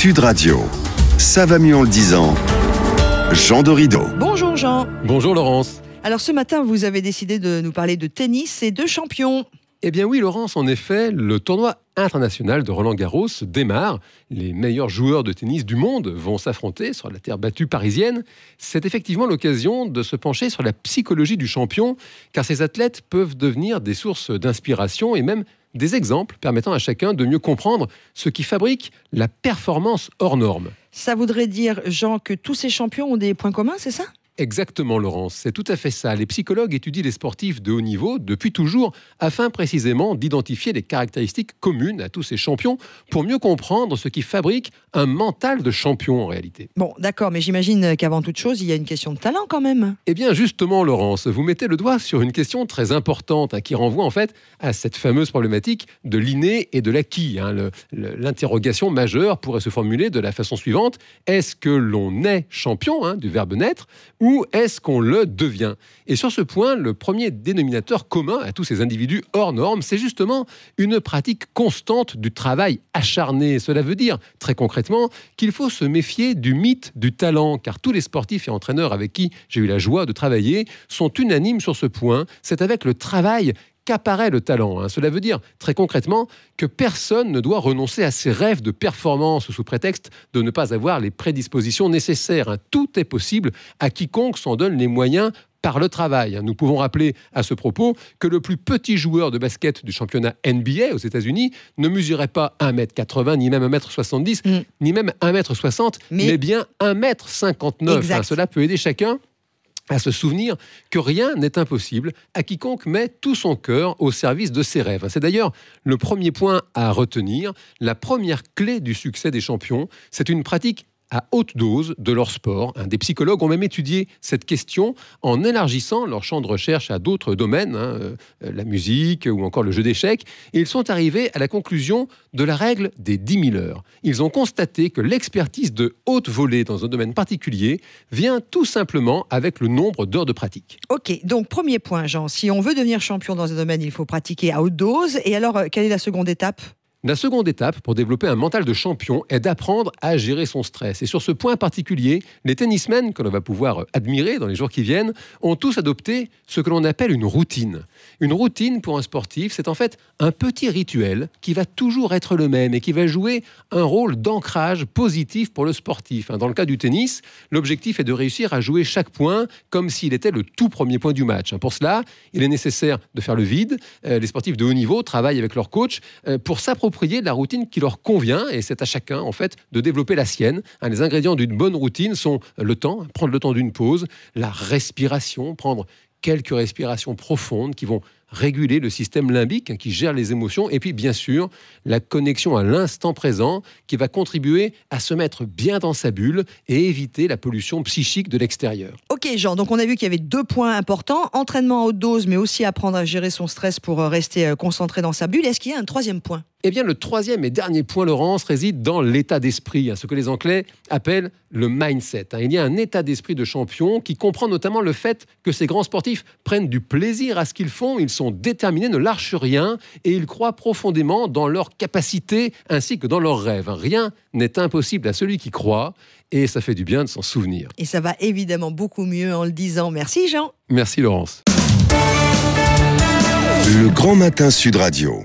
Sud Radio. Ça va mieux en le disant. Jean Dorido. Bonjour Jean. Bonjour Laurence. Alors ce matin, vous avez décidé de nous parler de tennis et de champions. Eh bien oui Laurence, en effet, le tournoi international de Roland-Garros démarre. Les meilleurs joueurs de tennis du monde vont s'affronter sur la terre battue parisienne. C'est effectivement l'occasion de se pencher sur la psychologie du champion, car ces athlètes peuvent devenir des sources d'inspiration et même des exemples permettant à chacun de mieux comprendre ce qui fabrique la performance hors norme. Ça voudrait dire, Jean, que tous ces champions ont des points communs, c'est ça ? Exactement Laurence, c'est tout à fait ça. Les psychologues étudient les sportifs de haut niveau depuis toujours afin précisément d'identifier les caractéristiques communes à tous ces champions pour mieux comprendre ce qui fabrique un mental de champion en réalité. Bon, d'accord, mais j'imagine qu'avant toute chose, il y a une question de talent quand même. Eh bien justement Laurence, vous mettez le doigt sur une question très importante qui renvoie en fait à cette fameuse problématique de l'inné et de l'acquis. L'interrogation majeure pourrait se formuler de la façon suivante: est-ce que l'on est champion, du verbe naître, ou est-ce qu'on le devient ? Et sur ce point, le premier dénominateur commun à tous ces individus hors normes, c'est justement une pratique constante du travail acharné. Cela veut dire, très concrètement, qu'il faut se méfier du mythe du talent, car tous les sportifs et entraîneurs avec qui j'ai eu la joie de travailler sont unanimes sur ce point. C'est avec le travail qu'apparaît le talent. Cela veut dire, très concrètement, que personne ne doit renoncer à ses rêves de performance sous prétexte de ne pas avoir les prédispositions nécessaires. Tout est possible à quiconque s'en donne les moyens par le travail. Nous pouvons rappeler à ce propos que le plus petit joueur de basket du championnat NBA aux États-Unis ne mesurait pas 1m80, ni même 1m70, ni même 1m60, mais bien 1m59. Cela peut aider chacun à se souvenir que rien n'est impossible à quiconque met tout son cœur au service de ses rêves. C'est d'ailleurs le premier point à retenir. La première clé du succès des champions, c'est une pratique à haute dose de leur sport. Des psychologues ont même étudié cette question en élargissant leur champ de recherche à d'autres domaines, la musique ou encore le jeu d'échecs, et ils sont arrivés à la conclusion de la règle des 10 000 heures. Ils ont constaté que l'expertise de haute volée dans un domaine particulier vient tout simplement avec le nombre d'heures de pratique. Ok, donc premier point, Jean, si on veut devenir champion dans un domaine, il faut pratiquer à haute dose. Et alors, quelle est la seconde étape ? La seconde étape pour développer un mental de champion est d'apprendre à gérer son stress. Et sur ce point particulier, les tennismen, que l'on va pouvoir admirer dans les jours qui viennent, ont tous adopté ce que l'on appelle une routine. Une routine pour un sportif, c'est en fait un petit rituel qui va toujours être le même et qui va jouer un rôle d'ancrage positif pour le sportif. Dans le cas du tennis, l'objectif est de réussir à jouer chaque point comme s'il était le tout premier point du match. Pour cela, il est nécessaire de faire le vide. Les sportifs de haut niveau travaillent avec leur coach pour s'approprier la routine qui leur convient, et c'est à chacun en fait de développer la sienne. Les ingrédients d'une bonne routine sont le temps, prendre le temps d'une pause, la respiration, prendre quelques respirations profondes qui vont réguler le système limbique qui gère les émotions, et puis bien sûr la connexion à l'instant présent qui va contribuer à se mettre bien dans sa bulle et éviter la pollution psychique de l'extérieur. Ok Jean, donc on a vu qu'il y avait 2 points importants, entraînement à haute dose, mais aussi apprendre à gérer son stress pour rester concentré dans sa bulle. Est-ce qu'il y a un troisième point ? Eh bien, le troisième et dernier point, Laurence, réside dans l'état d'esprit, ce que les Anglais appellent le mindset. Il y a un état d'esprit de champion qui comprend notamment le fait que ces grands sportifs prennent du plaisir à ce qu'ils font, ils sont déterminés, ne lâchent rien et ils croient profondément dans leurs capacités ainsi que dans leurs rêves. Rien n'est impossible à celui qui croit et ça fait du bien de s'en souvenir. Et ça va évidemment beaucoup mieux en le disant. Merci Jean. Merci Laurence. Le Grand Matin Sud Radio.